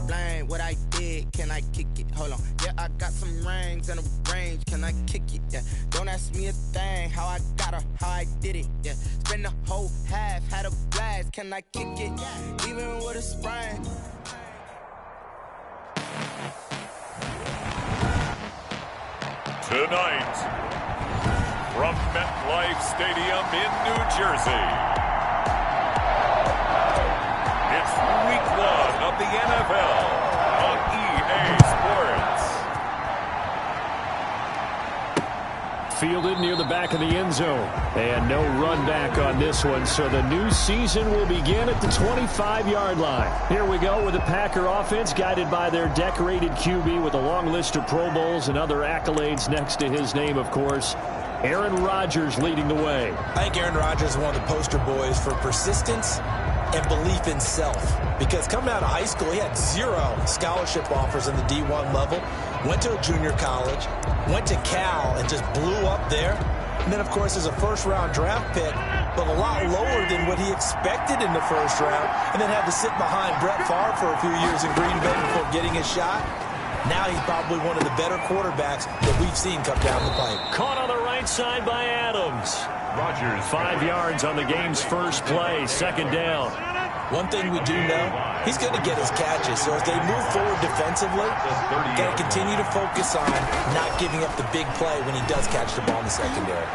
explain what I did. Can I kick it? Hold on. Yeah, I got some rings and a range. Can I kick it? Yeah. Don't ask me a thing. How I got her, how I did it. Yeah. Spend the whole half, had a blast. Can I kick it? Even with a sprain. Tonight, from MetLife Stadium in New Jersey, it's Week 1 of the NFL on EA Sports. Fielded near the back of the end zone. And no run back on this one, so the new season will begin at the 25-yard line. Here we go with the Packer offense, guided by their decorated QB with a long list of Pro Bowls and other accolades next to his name, of course. Aaron Rodgers leading the way. I think Aaron Rodgers is one of the poster boys for persistence and belief in self. Because coming out of high school, he had 0 scholarship offers in the D1 level. Went to a junior college, went to Cal, and just blew up there. And then, of course, as a first-round draft pick, but a lot lower than what he expected in the first round, and then had to sit behind Brett Favre for a few years in Green Bay before getting his shot. Now he's probably one of the better quarterbacks that we've seen come down the pipe. Caught on the right side by Adams. Rodgers 5 yards on the game's first play, second down. One thing we do know, he's going to get his catches. So as they move forward defensively, got to continue to focus on not giving up the big play when he does catch the ball in the secondary.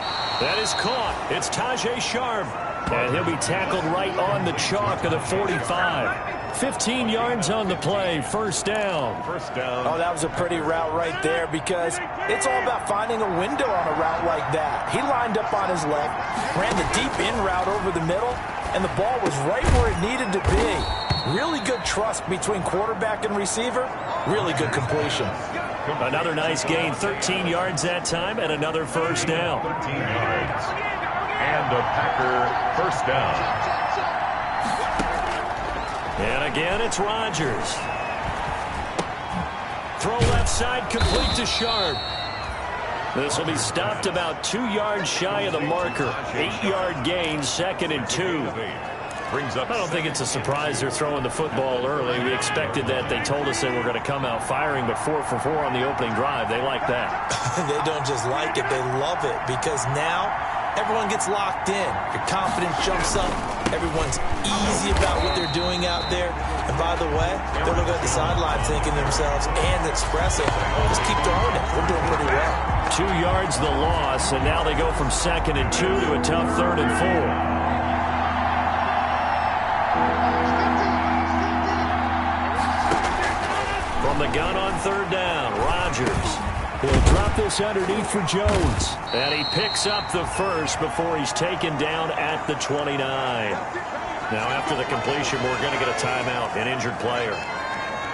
That is caught. It's Tajay Sharp. And he'll be tackled right on the chalk of the 45. 15 yards on the play, first down. Oh, that was a pretty route right there because it's all about finding a window on a route like that. He lined up on his left, ran the deep in route over the middle, and the ball was right where it needed to be. Really good trust between quarterback and receiver. Really good completion. Another nice gain, 13 yards that time, and another first down. 13 yards. And a Packer first down. And again, it's Rodgers. Throw left side, complete to Sharp. This will be stopped about 2 yards shy of the marker. 8-yard gain, 2nd and 2. I don't think it's a surprise they're throwing the football early. We expected that. They told us they were going to come out firing, but 4 for 4 on the opening drive. They like that. They don't just like it, they love it, because now everyone gets locked in. Your confidence jumps up. Everyone's easy about what they're doing out there. And by the way, they're looking at the sideline thinking to themselves and expressing, just keep throwing it. We're doing pretty well. 2 yards the loss, and now they go from 2nd and 2 to a tough 3rd and 4. From the gun on 3rd down, Rodgers. He'll drop this underneath for Jones. And he picks up the first before he's taken down at the 29. Now after the completion, we're going to get a timeout, an injured player.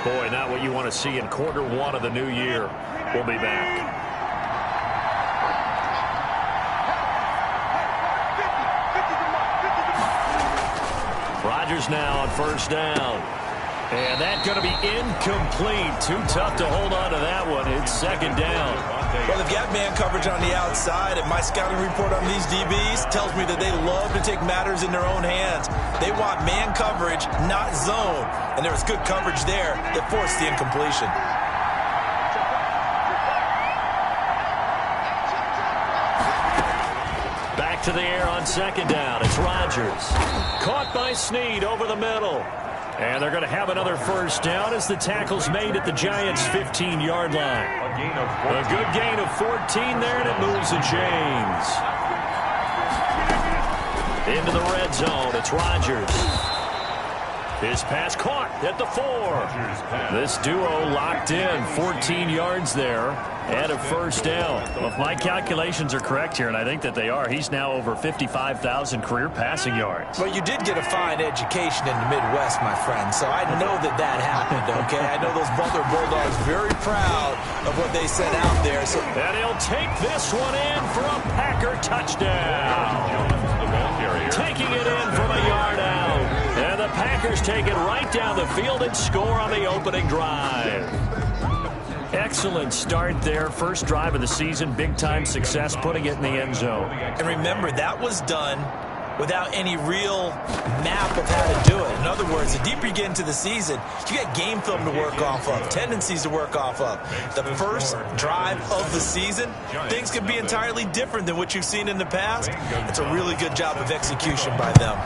Boy, not what you want to see in quarter 1 of the new year. We'll be back. Rodgers now on 1st down. And that's going to be incomplete. Too tough to hold on to that one. It's 2nd down. Well, they've got man coverage on the outside, and my scouting report on these DBs tells me that they love to take matters in their own hands. They want man coverage, not zone. And there was good coverage there that forced the incompletion. Back to the air on 2nd down. It's Rodgers. Caught by Snead over the middle. And they're going to have another first down as the tackle's made at the Giants' 15-yard line. A good gain of 14 there, and it moves the chains. Into the red zone, it's Rodgers. His pass caught at the 4. This duo locked in, 14 yards there, and a first down. Well, if my calculations are correct here, and I think that they are, he's now over 55,000 career passing yards. Well, you did get a fine education in the Midwest, my friend, so I know that happened, okay? I know those Butler Bulldogs very proud of what they sent out there. So. And he'll take this one in for a Packer touchdown. Taking it in from a yard out. And the Packers take it right down the field and score on the opening drive. Excellent start there. First drive of the season. Big-time success putting it in the end zone. And remember, that was done without any real map of how to do it. In other words, the deeper you get into the season, you got game film to work off of, tendencies to work off of. The first drive of the season, things can be entirely different than what you've seen in the past. It's a really good job of execution by them.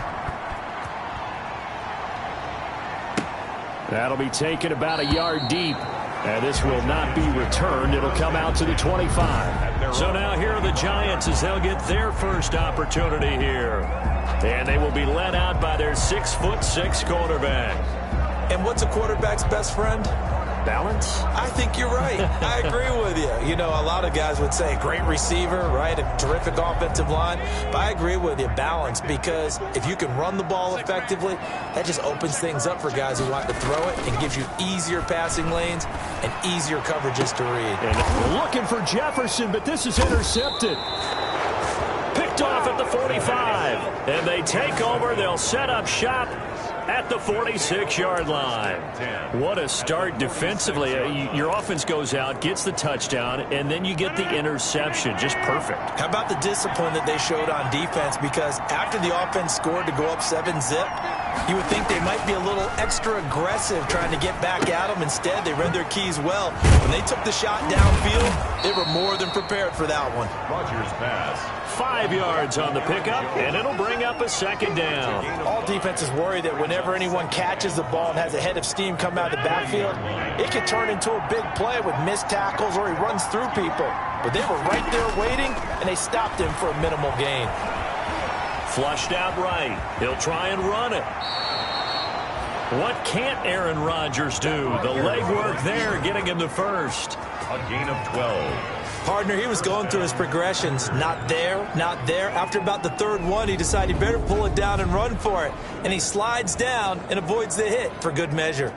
That'll be taken about a yard deep. And this will not be returned. It'll come out to the 25. So now here are the Giants as they'll get their first opportunity here. And they will be led out by their 6'6" quarterback. And what's a quarterback's best friend? Balance? I think you're right. I agree with you. You know, a lot of guys would say great receiver, right? A terrific offensive line. But I agree with you, balance, because if you can run the ball effectively, that just opens things up for guys who want to throw it and gives you easier passing lanes and easier coverages to read. And looking for Jefferson, but this is intercepted. Picked off at the 45. And they take over. They'll set up shop at the 46-yard line. What a start defensively. Your offense goes out, gets the touchdown, and then you get the interception. Just perfect. How about the discipline that they showed on defense? Because after the offense scored to go up 7-zip, you would think they might be a little extra aggressive trying to get back at them. Instead, they read their keys well. When they took the shot downfield, they were more than prepared for that one. Rodgers pass. 5 yards on the pickup, and it'll bring up a second down. All defenses worry that whenever anyone catches the ball and has a head of steam come out of the backfield, it can turn into a big play with missed tackles or he runs through people. But they were right there waiting, and they stopped him for a minimal gain. Flushed out right. He'll try and run it. What can't Aaron Rodgers do? The legwork there getting him the first. A gain of 12. Partner, he was going through his progressions. Not there, not there. After about the third one, he decided he better pull it down and run for it. And he slides down and avoids the hit for good measure.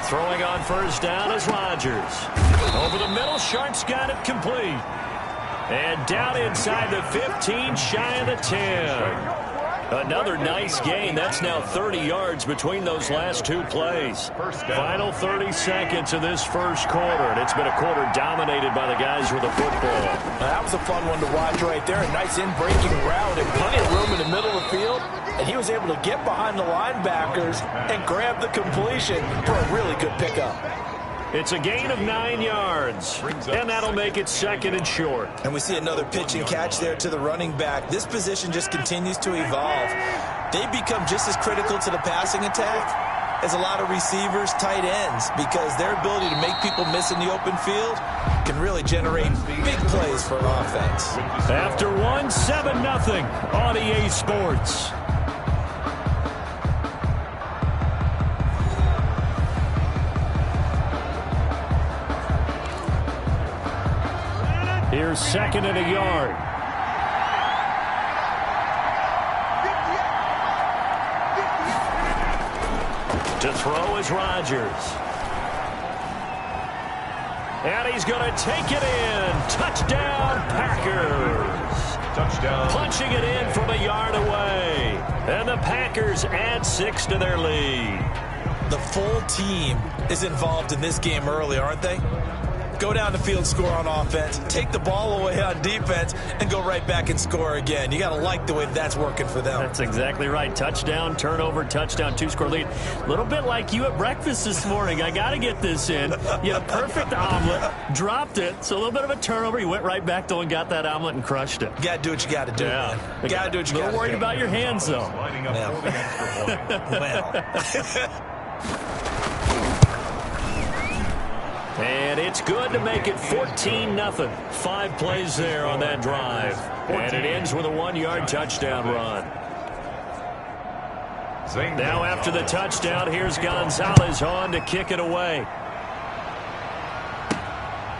Throwing on first down is Rodgers. Over the middle, Sharp's got it complete. And down inside the 15, shy of the 10. Another nice gain. That's now 30 yards between those last two plays. Final 30 seconds of this first quarter, and it's been a quarter dominated by the guys with the football. Now, that was a fun one to watch right there. A nice in-breaking route and plenty of room in the middle of the field. And he was able to get behind the linebackers and grab the completion for a really good pickup. It's a gain of 9 yards, and that'll make it second and short. And we see another pitch and catch there to the running back. This position just continues to evolve. They become just as critical to the passing attack as a lot of receivers, tight ends, because their ability to make people miss in the open field can really generate big plays for offense. After one, 7-0 on EA Sports. Here's second and a yard. To throw is Rodgers. And he's going to take it in. Touchdown, Packers. Touchdown. Punching it in from a yard away. And the Packers add 6 to their lead. The full team is involved in this game early, aren't they? Go down the field, score on offense, take the ball away on defense, and go right back and score again. You got to like the way that's working for them. That's exactly right. Touchdown, turnover, touchdown, 2-score lead. A little bit like you at breakfast this morning. I got to get this in. You had a perfect omelet, dropped it, so a little bit of a turnover. You went right back, though, and got that omelet and crushed it. You got to do what you got to do, man. You got to do what you got to do. A little worried about your hands, though. Well. And it's good to make it 14-0. 5 plays there on that drive. And it ends with a 1-yard touchdown run. Now after the touchdown, here's Gonzalez on to kick it away.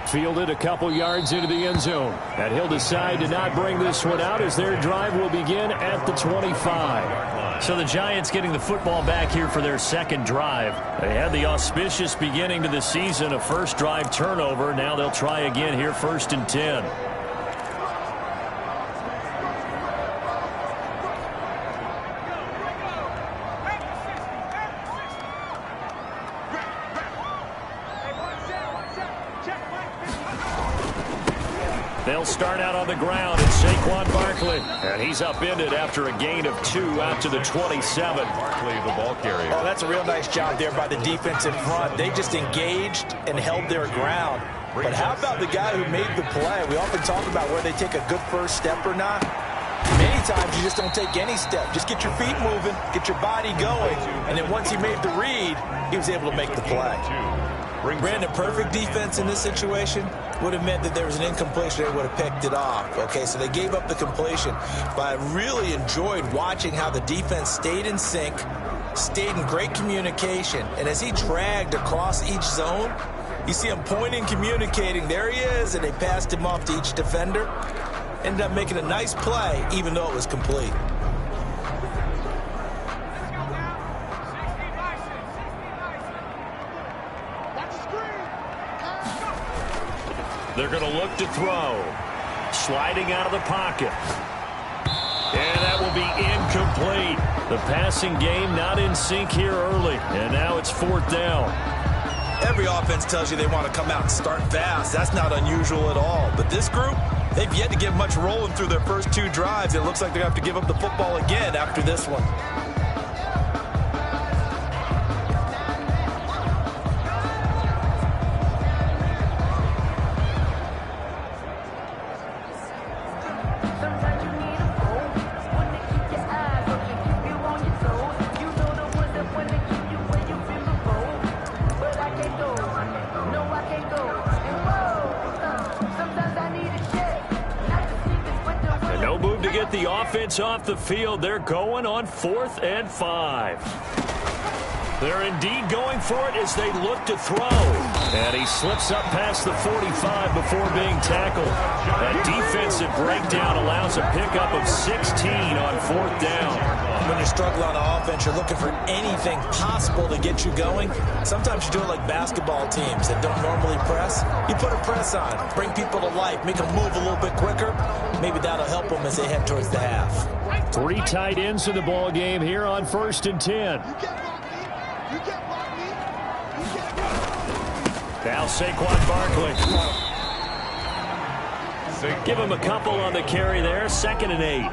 Fielded a couple yards into the end zone. And he'll decide to not bring this one out as their drive will begin at the 25. So the Giants getting the football back here for their second drive. They had the auspicious beginning to the season, a first drive turnover. Now they'll try again here, 1st and 10. They'll start out on the ground. It's Saquon Barkley. And he's upended after a gain of 2 out to the 27. Barkley, the ball carrier. Oh, that's a real nice job there by the defense in front. They just engaged and held their ground. But how about the guy who made the play? We often talk about where they take a good first step or not. Many times you just don't take any step. Just get your feet moving, get your body going, and then once he made the read, he was able to make the play. Brandon, perfect defense in this situation would have meant that there was an incompletion. They would have picked it off. Okay, so they gave up the completion. But I really enjoyed watching how the defense stayed in sync, stayed in great communication, and as he dragged across each zone, you see him pointing, communicating. There he is, and they passed him off to each defender. Ended up making a nice play, even though it was complete. They're going to look to throw. Sliding out of the pocket. And that will be incomplete. The passing game not in sync here early. And now it's 4th down. Every offense tells you they want to come out and start fast. That's not unusual at all. But this group, they've yet to get much rolling through their first 2 drives. It looks like they have to give up the football again after this one. The offense off the field. They're going on 4th and 5. They're indeed going for it as they look to throw. And he slips up past the 45 before being tackled. That defensive breakdown allows a pickup of 16 on 4th down. When you're struggling on offense, you're looking for anything possible to get you going. Sometimes you do it like basketball teams that don't normally press. You put a press on, bring people to life, make them move a little bit quicker. Maybe that'll help them as they head towards the half. 3 tight ends in the ball game here on 1st and 10. Now Saquon Barkley. Give him a couple on the carry there. 2nd and 8.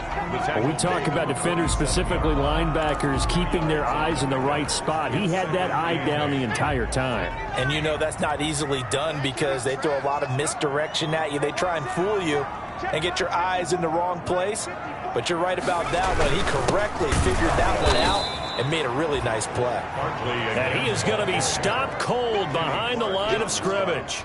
When we talk about defenders, specifically linebackers, keeping their eyes in the right spot. He had that eye down the entire time. And you know that's not easily done because they throw a lot of misdirection at you. They try and fool you and get your eyes in the wrong place. But you're right about that one. He correctly figured that one out and made a really nice play. And he is going to be stopped cold behind the line of scrimmage.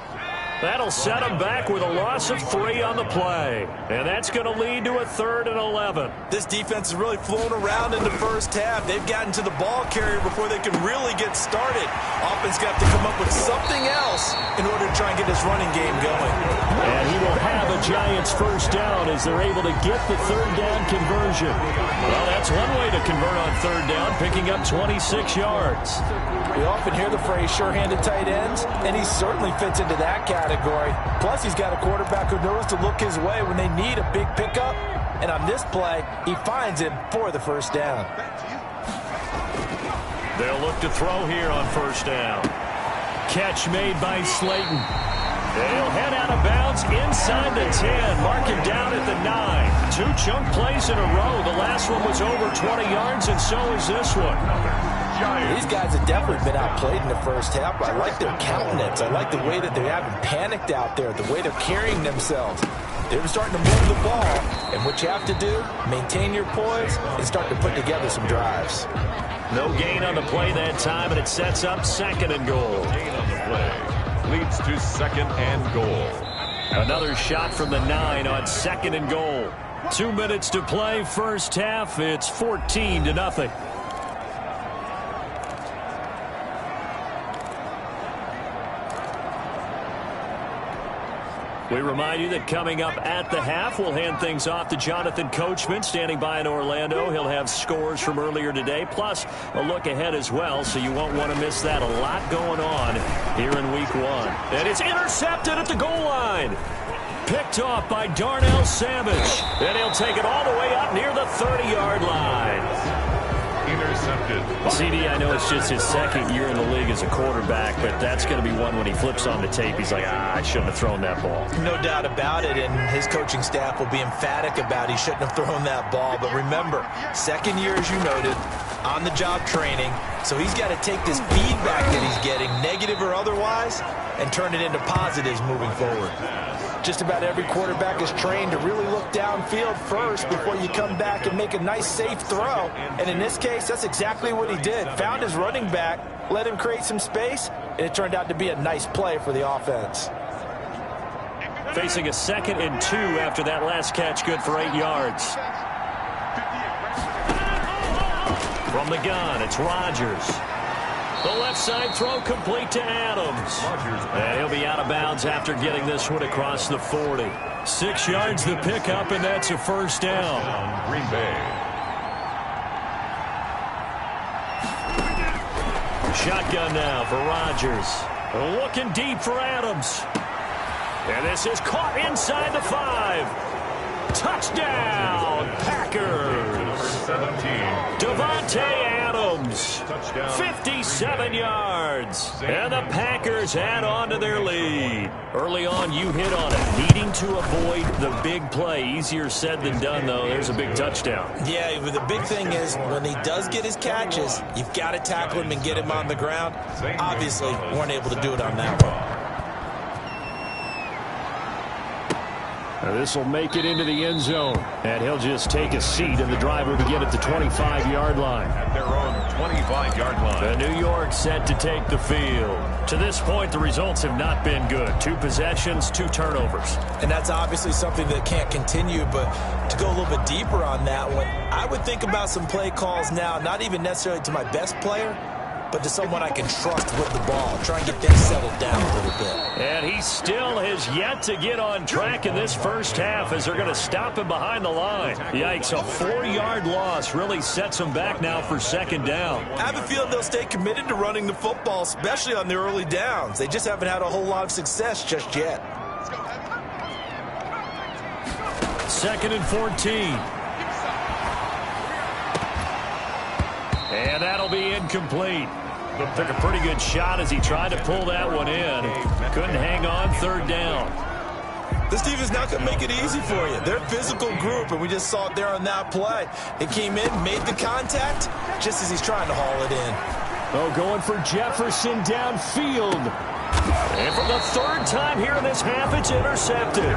That'll set him back with a loss of 3 on the play. And that's going to lead to a 3rd and 11. This defense is really flown around in the first half. They've gotten to the ball carrier before they can really get started. Offense got to come up with something else in order to try and get this running game going. And he will have a Giants first down as they're able to get the 3rd down conversion. Well, that's one way to convert on 3rd down, picking up 26 yards. We often hear the phrase sure-handed tight ends, and he certainly fits into that category. Plus, he's got a quarterback who knows to look his way when they need a big pickup. And on this play, he finds him for the first down. They'll look to throw here on 1st down. Catch made by Slayton. They'll head out of bounds inside the 10. Mark him down at the 9. 2 chunk plays in a row. The last one was over 20 yards, and so is this one. These guys have definitely been outplayed in the first half, but I like their countenance. I like the way that they haven't panicked out there, the way they're carrying themselves. They're starting to move the ball, and what you have to do, maintain your poise and start to put together some drives. No gain on the play that time, and it sets up 2nd and goal. Gain on the play leads to 2nd and goal. Another shot from the 9 on 2nd and goal. 2 minutes to play, first half. It's 14-0. We remind you that coming up at the half, we'll hand things off to Jonathan Coachman, standing by in Orlando. He'll have scores from earlier today, plus a look ahead as well, so you won't want to miss that. A lot going on here in Week 1. And it's intercepted at the goal line. Picked off by Darnell Savage. And he'll take it all the way up near the 30-yard line. intercepted. CD, I know it's just his second year in the league as a quarterback, but that's going to be one when he flips on the tape. He's like, I shouldn't have thrown that ball. No doubt about it, and his coaching staff will be emphatic about he shouldn't have thrown that ball. But remember, second year, as you noted, on-the-job training, so he's got to take this feedback that he's getting, negative or otherwise, and turn it into positives moving forward. Just about every quarterback is trained to really look downfield first before you come back and make a nice, safe throw. And in this case, that's exactly what he did. Found his running back, let him create some space, and it turned out to be a nice play for the offense. Facing a 2nd and 2 after that last catch, good for 8 yards. From the gun, it's Rodgers. The left side throw complete to Adams. And he'll be out of bounds after getting this one across the 40. 6 yards the pickup, and that's a first down. Green Bay. Shotgun now for Rodgers. Looking deep for Adams. And this is caught inside the 5. Touchdown, Packers. 17. Davante Adams, 57 yards, and the Packers add on to their lead. Early on, you hit on it, needing to avoid the big play. Easier said than done, though. There's a big touchdown. Yeah, but the big thing is when he does get his catches, you've got to tackle him and get him on the ground. Obviously, weren't able to do it on that one. Now this will make it into the end zone, and he'll just take a seat, and the drive will begin at the 25-yard line. At their own 25-yard line. The New York set to take the field. To this point, the results have not been good. 2 possessions, 2 turnovers. And that's obviously something that can't continue, but to go a little bit deeper on that one, I would think about some play calls now, not even necessarily to my best player, but to someone I can trust with the ball. Try and get them settled down a little bit. And he still has yet to get on track in this first half as they're going to stop him behind the line. Yikes, a 4-yard loss really sets him back now for 2nd down. I have a feeling they'll stay committed to running the football, especially on the early downs. They just haven't had a whole lot of success just yet. 2nd and 14. And that'll be incomplete. Took a pretty good shot as he tried to pull that one in. Couldn't hang on 3rd down. This team is not going to make it easy for you. They're a physical group, and we just saw it there on that play. They came in, made the contact, just as he's trying to haul it in. Oh, going for Jefferson downfield. And for the 3rd time here in this half, it's intercepted.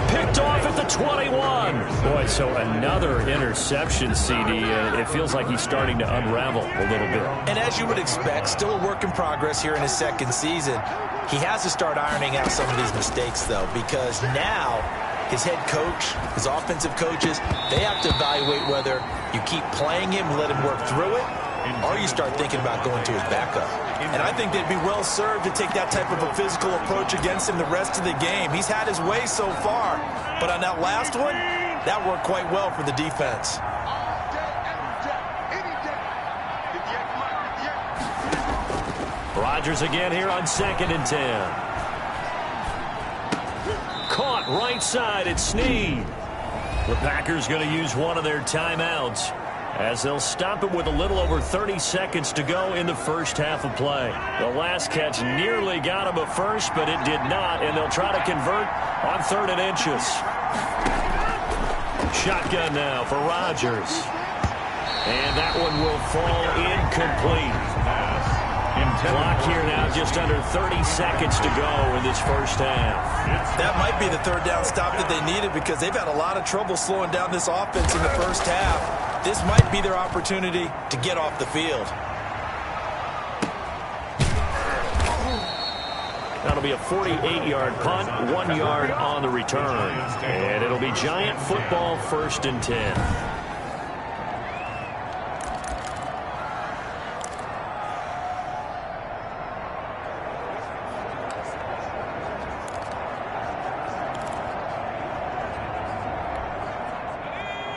Picked off at the 21. Boy, so another interception, CD. It feels like he's starting to unravel a little bit. And as you would expect, still a work in progress here in his 2nd season. He has to start ironing out some of these mistakes, though, because now his head coach, his offensive coaches, they have to evaluate whether you keep playing him, let him work through it, or you start thinking about going to his backup. And I think they'd be well served to take that type of a physical approach against him the rest of the game. He's had his way so far, but on that last one, that worked quite well for the defense. Rodgers again here on 2nd and 10. Caught right side, it's Snead. The Packers going to use one of their timeouts as they'll stop it with a little over 30 seconds to go in the first half of play. The last catch nearly got him a first, but it did not, and they'll try to convert on 3rd and inches. Shotgun now for Rodgers. And that one will fall incomplete. Clock here now, just under 30 seconds to go in this first half. That might be the 3rd down stop that they needed because they've had a lot of trouble slowing down this offense in the first half. This might be their opportunity to get off the field. That'll be a 48-yard punt, 1 yard on the return. And it'll be Giant football, 1st and 10.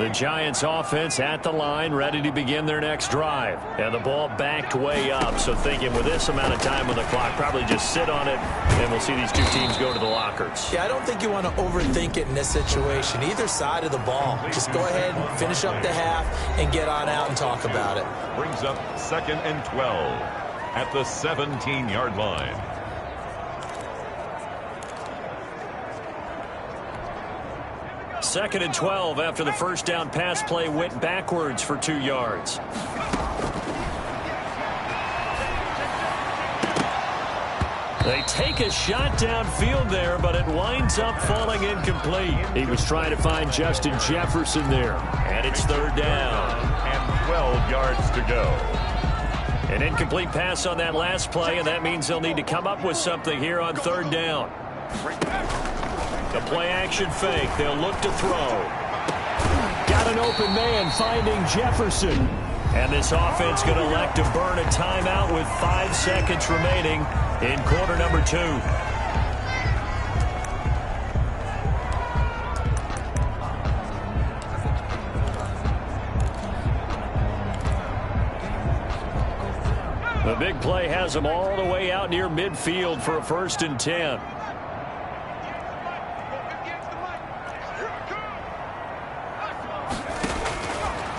The Giants offense at the line, ready to begin their next drive. And the ball backed way up, so thinking with this amount of time on the clock, probably just sit on it, and we'll see these two teams go to the lockers. Yeah, I don't think you want to overthink it in this situation. Either side of the ball. Just go ahead and finish up the half and get on out and talk about it. Brings up 2nd and 12 at the 17-yard line. Second and 12 after the first down pass play went backwards for 2 yards. They take a shot downfield there, but it winds up falling incomplete. He was trying to find Justin Jefferson there. And it's 3rd down. And 12 yards to go. An incomplete pass on that last play, and that means they'll need to come up with something here on 3rd down. The play-action fake. They'll look to throw. Got an open man finding Jefferson. And this offense going to elect to burn a timeout with 5 seconds remaining in quarter number 2. The big play has them all the way out near midfield for a 1st and 10.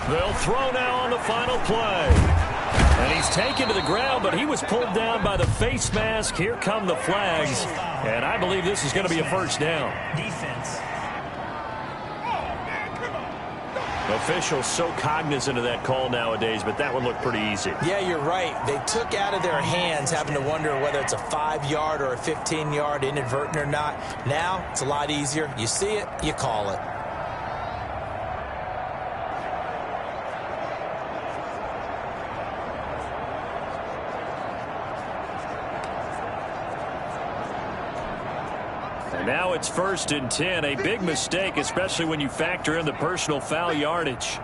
They'll throw now on the final play. And he's taken to the ground, but he was pulled down by the face mask. Here come the flags. And I believe this is going to be a 1st down. Defense. Officials so cognizant of that call nowadays, but that one looked pretty easy. Yeah, you're right. They took out of their hands having to wonder whether it's a 5-yard or a 15-yard inadvertent or not. Now, it's a lot easier. You see it, you call it. Now it's 1st and 10. A big mistake, especially when you factor in the personal foul yardage.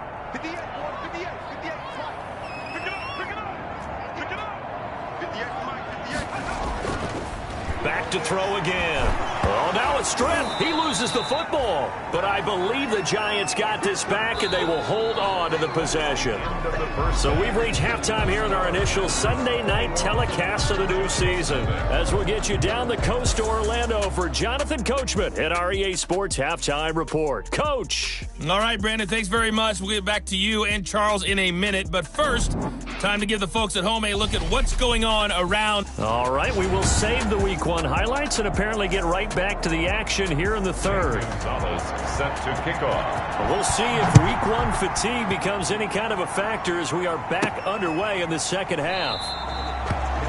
Back to throw again. Oh, now it's stripped. He loses the football. But I believe the Giants got this back, and they will hold on to the possession. So we've reached halftime here in our initial Sunday night telecast of the new season. As we'll get you down the coast to Orlando for Jonathan Coachman at our EA Sports Halftime Report. Coach. All right, Brandon, thanks very much. We'll get back to you and Charles in a minute. But first, time to give the folks at home a look at what's going on around. All right, we will save the Week 1 highlights and apparently get right back to the action here in the 3rd. Gonzalez set to kick off. We'll see if Week 1 fatigue becomes any kind of a factor as we are back underway in the 2nd half.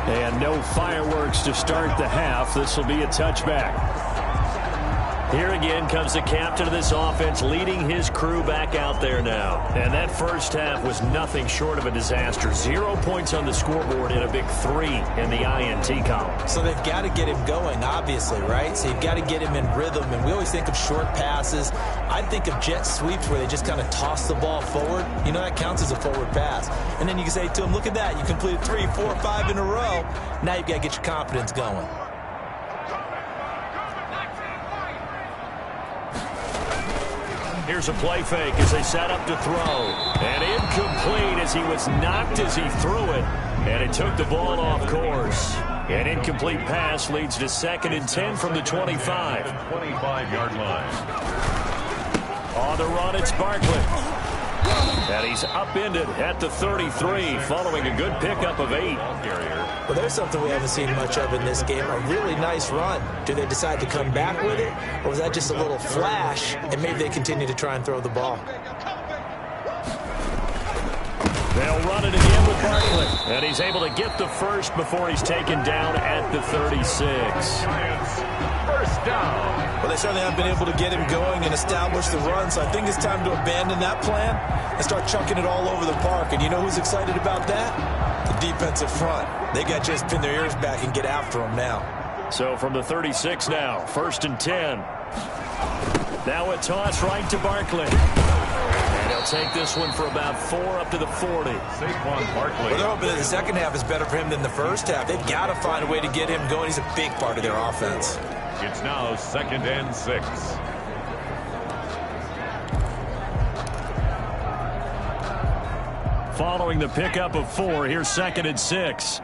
And no fireworks to start the half. This will be a touchback. Here again comes the captain of this offense leading his crew back out there now. And that first half was nothing short of a disaster. 0 points on the scoreboard and a big 3 in the INT column. So they've got to get him going, obviously, right? So you've got to get him in rhythm. And we always think of short passes. I think of jet sweeps where they just kind of toss the ball forward. You know, that counts as a forward pass. And then you can say to him, look at that. You completed 3, 4, 5 in a row. Now you've got to get your confidence going. Here's a play fake as they set up to throw. And incomplete as he was knocked as he threw it. And it took the ball off course. An incomplete pass leads to 2nd and 10 from the 25. 25-yard line. On the run, it's Barkley. And he's upended at the 33 following a good pickup of 8. Well, there's something we haven't seen much of in this game. A really nice run. Do they decide to come back with it? Or was that just a little flash, and maybe they continue to try and throw the ball? They'll run it again with Barkley. And he's able to get the first before he's taken down at the 36. First down. Well, they certainly haven't been able to get him going and establish the run, so I think it's time to abandon that plan and start chucking it all over the park. And you know who's excited about that? The defensive front. They got to just pin their ears back and get after him now. So from the 36 now, 1st and 10. Now a toss right to Barkley. And he'll take this one for about 4 up to the 40. Saquon Barkley. Well, they're hoping that the second half is better for him than the first half. They've got to find a way to get him going. He's a big part of their offense. It's now 2nd and 6. following the pickup of 4. Here's 2nd and 6.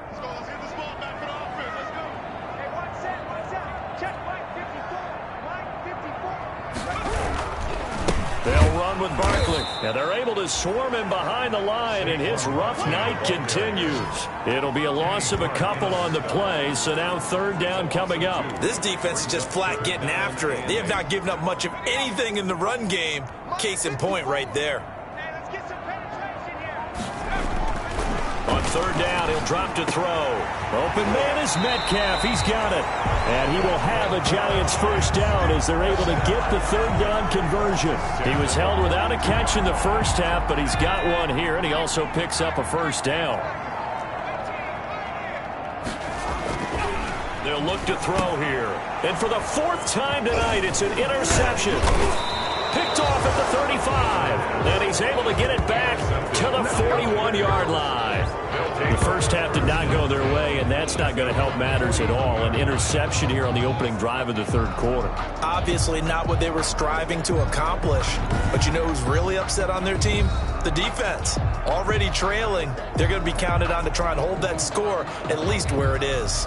They'll run with Barkley, and they're able to swarm him behind the line, and his rough night continues. It'll be a loss of a couple on the play, so now 3rd down coming up. This defense is just flat getting after it. They have not given up much of anything in the run game. Case in point right there. On 3rd down, he'll drop to throw. Open man is Metcalf. He's got it. And he will have a Giants 1st down as they're able to get the 3rd down conversion. He was held without a catch in the first half, but he's got one here, and he also picks up a 1st down. They'll look to throw here. And for the 4th time tonight, it's an interception. Picked off at the 35. And he's able to get it back to the 41-yard line. The first half did not go their way, and that's not going to help matters at all. An interception here on the opening drive of the 3rd quarter. Obviously not what they were striving to accomplish. But you know who's really upset on their team? The defense. Already trailing, they're going to be counted on to try and hold that score at least where it is.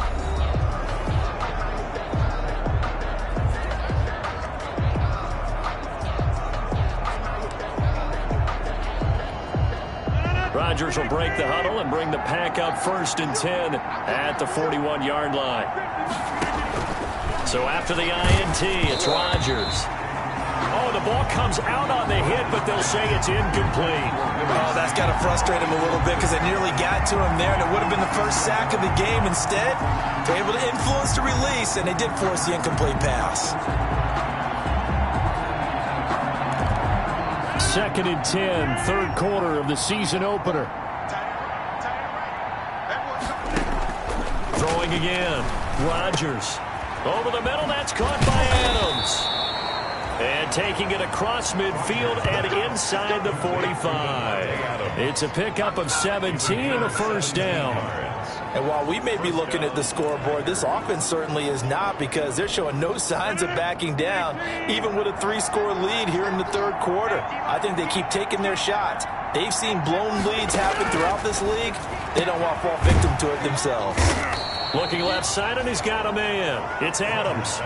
Rodgers will break the huddle and bring the pack up 1st and 10 at the 41-yard line. So after the INT, it's Rodgers. Oh, the ball comes out on the hit, but they'll say it's incomplete. Oh, that's got to frustrate him a little bit because they nearly got to him there, and it would have been the first sack of the game. Instead, they're able to influence the release, and they did force the incomplete pass. 2nd and 10, 3rd quarter of the season opener. Throwing again. Rodgers. Over the middle, that's caught by Adams. And taking it across midfield and inside the 45. It's a pickup of 17 and a 1st down. And while we may be looking at the scoreboard, this offense certainly is not, because they're showing no signs of backing down, even with a 3-score lead here in the 3rd quarter. I think they keep taking their shots. They've seen blown leads happen throughout this league. They don't want to fall victim to it themselves. Looking left side, and he's got a man. It's Adams.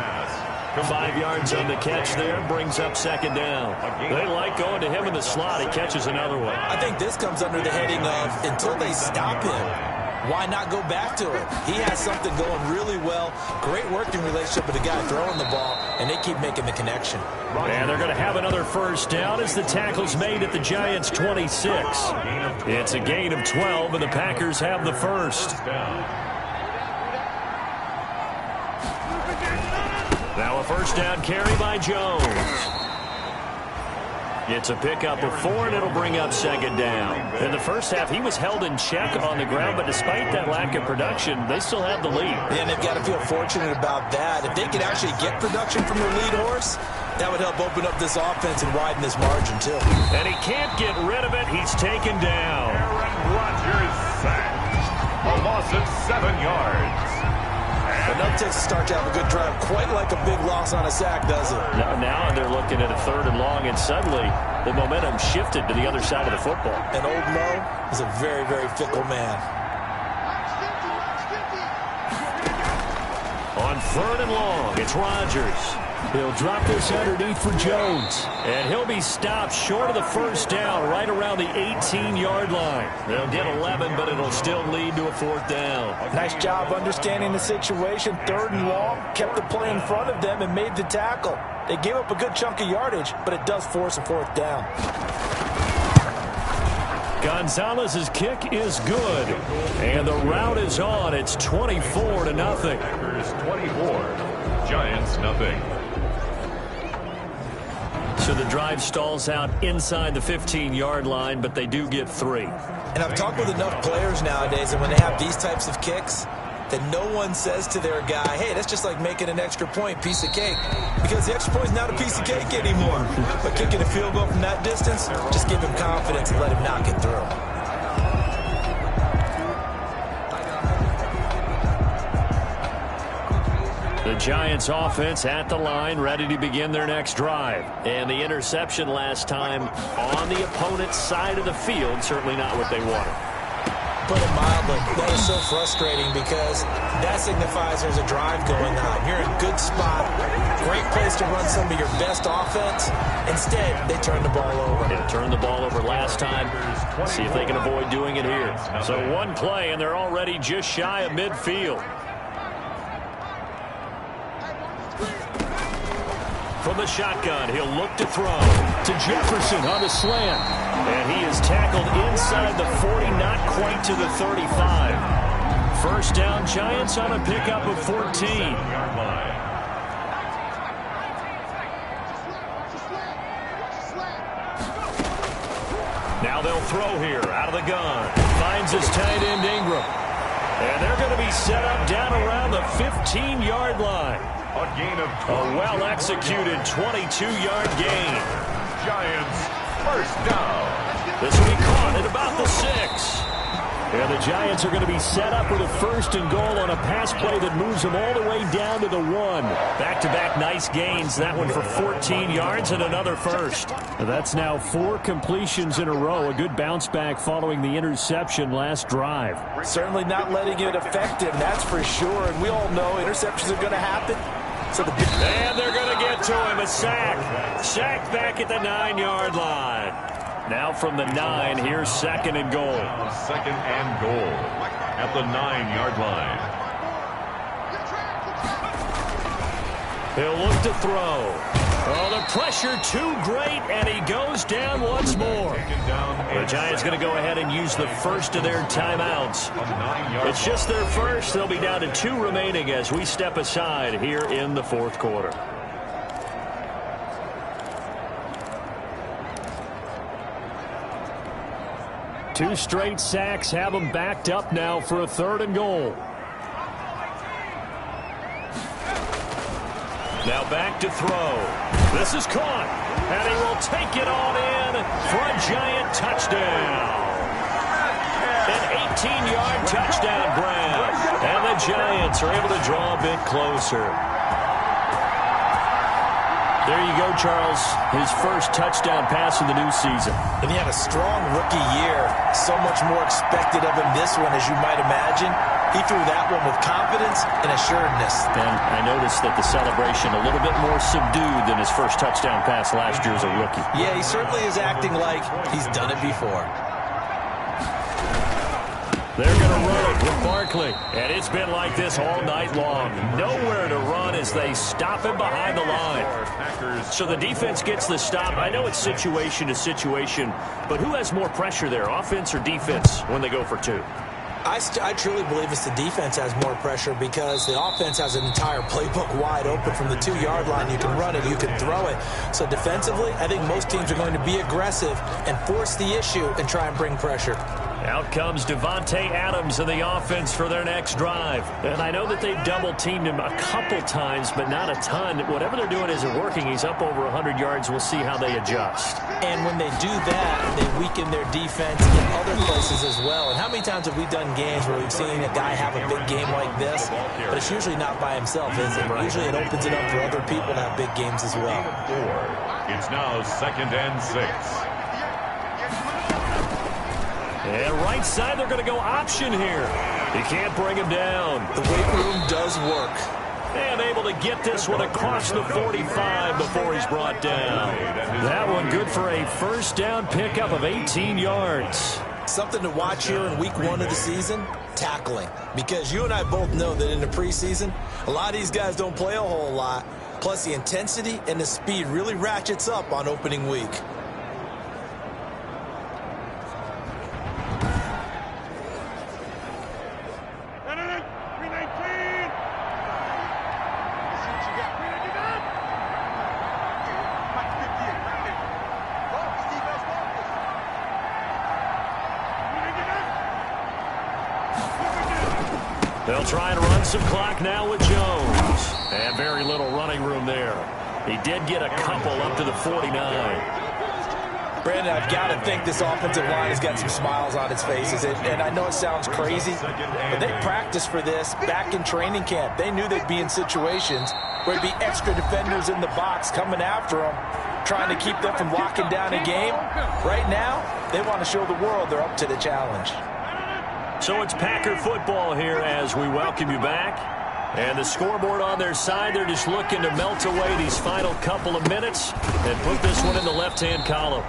5 yards on the catch there, brings up 2nd down. They like going to him in the slot. He catches another one. I think this comes under the heading of, until they stop him, why not go back to it? He has something going really well. Great working relationship with the guy throwing the ball, and they keep making the connection. And they're going to have another 1st down as the tackle's made at the Giants' 26. It's a gain of 12, and the Packers have the 1st. Now a 1st down carry by Jones. It's a pickup of 4, and it'll bring up 2nd down. In the first half, he was held in check on the ground, but despite that lack of production, they still have the lead. And they've got to feel fortunate about that. If they could actually get production from their lead horse, that would help open up this offense and widen this margin, too. And he can't get rid of it. He's taken down. Aaron Rodgers sacked. A loss of 7 yards. Enough takes to start to have a good drive. Quite like a big loss on a sack, does it? Now they're looking at a 3rd and long, and suddenly the momentum shifted to the other side of the football. And old Mo is a very, very fickle man. On 3rd and long, it's Rodgers. He'll drop this underneath for Jones. And he'll be stopped short of the 1st down right around the 18-yard line. They'll get 11, but it'll still lead to a 4th down. Nice job understanding the situation. 3rd and long, kept the play in front of them and made the tackle. They gave up a good chunk of yardage, but it does force a 4th down. Gonzalez's kick is good. And the route is on. It's 24-0. Packers 24, Giants nothing. So the drive stalls out inside the 15-yard line, but they do get 3. And I've talked with enough players nowadays, and when they have these types of kicks, that no one says to their guy, hey, that's just like making an extra point, piece of cake. Because the extra point is not a piece of cake anymore. But kicking a field goal from that distance, just give him confidence and let him knock it through. The The Giants offense at the line, ready to begin their next drive. And the interception last time on the opponent's side of the field, certainly not what they wanted. Put it mildly, that is so frustrating because that signifies there's a drive going on. You're in a good spot, great place to run some of your best offense. Instead, they turn the ball over. They turned the ball over last time. See if they can avoid doing it here. So one play, and they're already just shy of midfield. From the shotgun, he'll look to throw to Jefferson on the slant. And he is tackled inside the 40, not quite to the 35. First down, Giants on a pickup of 14. Now they'll throw here out of the gun. Finds his tight end Ingram. And they're going to be set up down around the 15-yard line. A gain of 20. A well-executed 22-yard gain. Giants first down. This will be caught at about the 6. And the Giants are going to be set up with a first and goal on a pass play that moves them all the way down to the 1. Back-to-back nice gains. That one for 14 yards and another first. That's now 4 completions in a row. A good bounce back following the interception last drive. Certainly not letting it affect him, that's for sure. And we all know interceptions are going to happen. And they're going to get to him. A sack. Sack back at the 9-yard line. Now from the 9, here's second and goal. Second and goal at the 9-yard line. He'll look to throw. Oh, the pressure too great, and he goes down once more. The Giants going to go ahead and use the first of their timeouts. It's just their first. They'll be down to 2 remaining as we step aside here in the fourth quarter. Two straight sacks have them backed up now for a third and goal. Now back to throw. This is caught, and he will take it on in for a Giant touchdown. An 18-yard touchdown grab, and the Giants are able to draw a bit closer. There you go, Charles. His first touchdown pass of the new season. And he had a strong rookie year. So much more expected of him this one, as you might imagine. He threw that one with confidence and assuredness. And I noticed that the celebration a little bit more subdued than his first touchdown pass last year as a rookie. Yeah, he certainly is acting like he's done it before. They're going to run it with Barkley. And it's been like this all night long. Nowhere to run as they stop him behind the line. So the defense gets the stop. I know it's situation to situation, but who has more pressure there, offense or defense, when they go for 2? I truly believe it's the defense has more pressure because the offense has an entire playbook wide open from the 2-yard line. You can run it, you can throw it. So defensively, I think most teams are going to be aggressive and force the issue and try and bring pressure. Out comes Devontae Adams in the offense for their next drive. And I know that they've double-teamed him a couple times, but not a ton. Whatever they're doing isn't working. He's up over 100 yards. We'll see how they adjust. And when they do that, they weaken their defense in other places as well. And how many times have we done games where we've seen a guy have a big game like this, but it's usually not by himself, is it? Right. Usually it opens it up for other people to have big games as well. It's now second and 6. And right side, they're going to go option here. He can't bring him down. The weight room does work. And able to get this one across the 45 before he's brought down. That one good for a first down pickup of 18 yards. Something to watch here in week 1 of the season, tackling. Because you and I both know that in the preseason, a lot of these guys don't play a whole lot. Plus the intensity and the speed really ratchets up on opening week. They'll try and run some clock now with Jones. And very little running room there. He did get a couple up to the 49. Brandon, I've got to think this offensive line has got some smiles on its faces. And I know it sounds crazy, but they practiced for this back in training camp. They knew they'd be in situations where there'd be extra defenders in the box coming after them, trying to keep them from locking down a game. Right now, they want to show the world they're up to the challenge. So it's Packer football here as we welcome you back. And the scoreboard on their side, they're just looking to melt away these final couple of minutes and put this one in the left-hand column.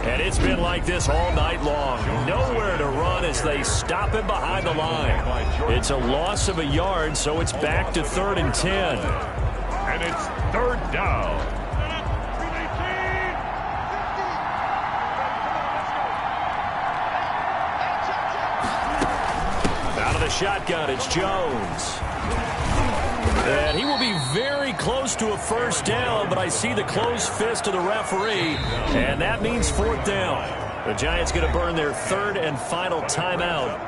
And it's been like this all night long. Nowhere to run as they stop him behind the line. It's a loss of a yard, so it's back to 3rd and 10. And it's 3rd down. Out of the shotgun, it's Jones. And he will be very close to a first down, but I see the closed fist of the referee, and that means 4th down. The Giants going to burn their 3rd and final timeout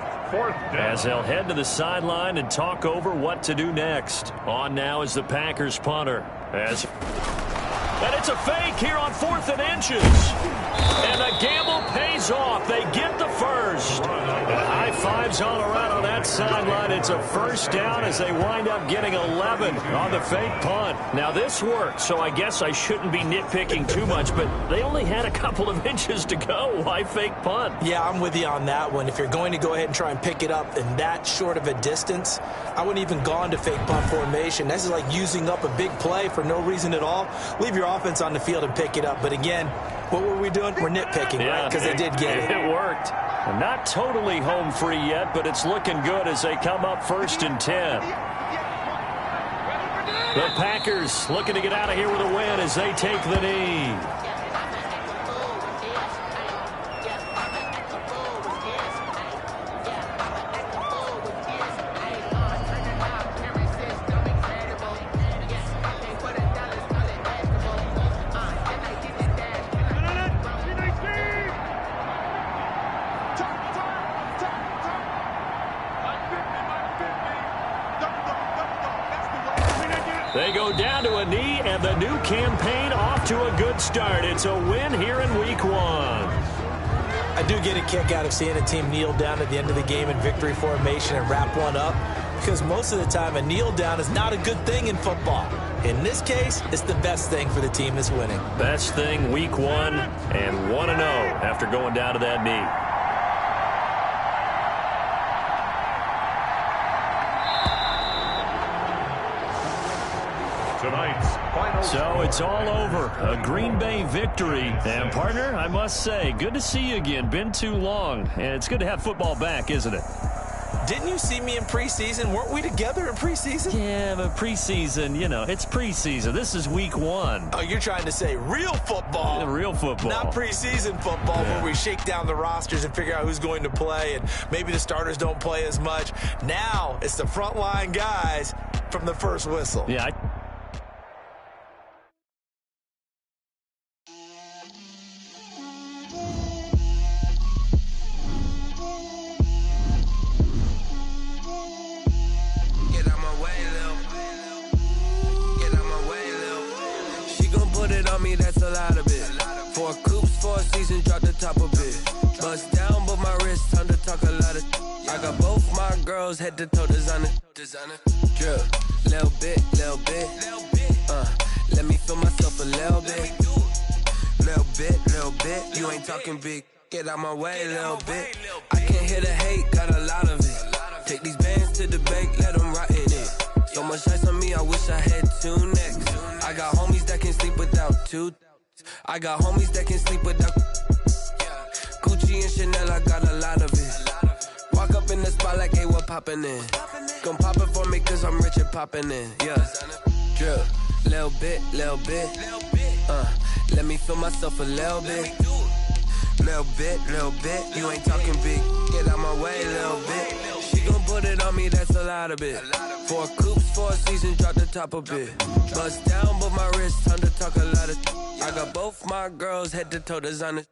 as they'll head to the sideline and talk over what to do next. On now is the Packers punter. And it's a fake here on 4th and inches. And the gamble pays off. They get the first. And high fives all around on that sideline. It's a first down as they wind up getting 11 on the fake punt. Now this worked, so I guess I shouldn't be nitpicking too much, but they only had a couple of inches to go. Why fake punt? Yeah, I'm with you on that one. If you're going to go ahead and try and pick it up in that short of a distance, I wouldn't even gone to fake punt formation. This is like using up a big play for no reason at all. Leave your offense on the field and pick it up. But again, what were we doing? We're nitpicking, right? Because they did get it. It worked. Not totally home free yet, but it's looking good as they come up 1st and 10. The Packers looking to get out of here with a win as they take the knee. They go down to a knee, and the new campaign off to a good start. It's a win here in Week 1. I do get a kick out of seeing a team kneel down at the end of the game in victory formation and wrap one up, because most of the time a kneel down is not a good thing in football. In this case, it's the best thing for the team that's winning. Best thing, Week 1, and 1-0 after going down to that knee. So it's all over. A Green Bay victory. And, partner, I must say, good to see you again. Been too long. And it's good to have football back, isn't it? Didn't you see me in preseason? Weren't we together in preseason? Yeah, but preseason, you know, it's preseason. This is Week 1. Oh, you're trying to say real football. Yeah, real football. Not preseason football where we shake down the rosters and figure out who's going to play, and maybe the starters don't play as much. Now it's the frontline guys from the first whistle. Yeah, That's a lot of it. 4 coops, 4 seasons, drop the top of it. Bust down, but my wrist, time to talk a lot of. I got both my girls head to toe designer. Drip, little bit. Let me feel myself a little bit. Little bit. You ain't talking big. Get out my way, little bit. I can't hear the hate, got a lot of it. Take these bands to the bank, let them rot in it. So much ice on me, I wish I had 2 necks. I got homies that can sleep without 2. I got homies that can sleep without Gucci and Chanel, I got a lot of it. Walk up in the spot like, hey, what poppin' in? Gon' pop it for me cause I'm rich and poppin' in. Yeah, drip, little bit. Let me feel myself a little bit. Little bit. You ain't talking big. Get out my way, little bit. She gon' put it on me, that's a lot of it. 4 coops, 4 seasons, drop the top a bit. Bust down, but my wrist, time to talk a lot of. I got both my girls head to toe designer.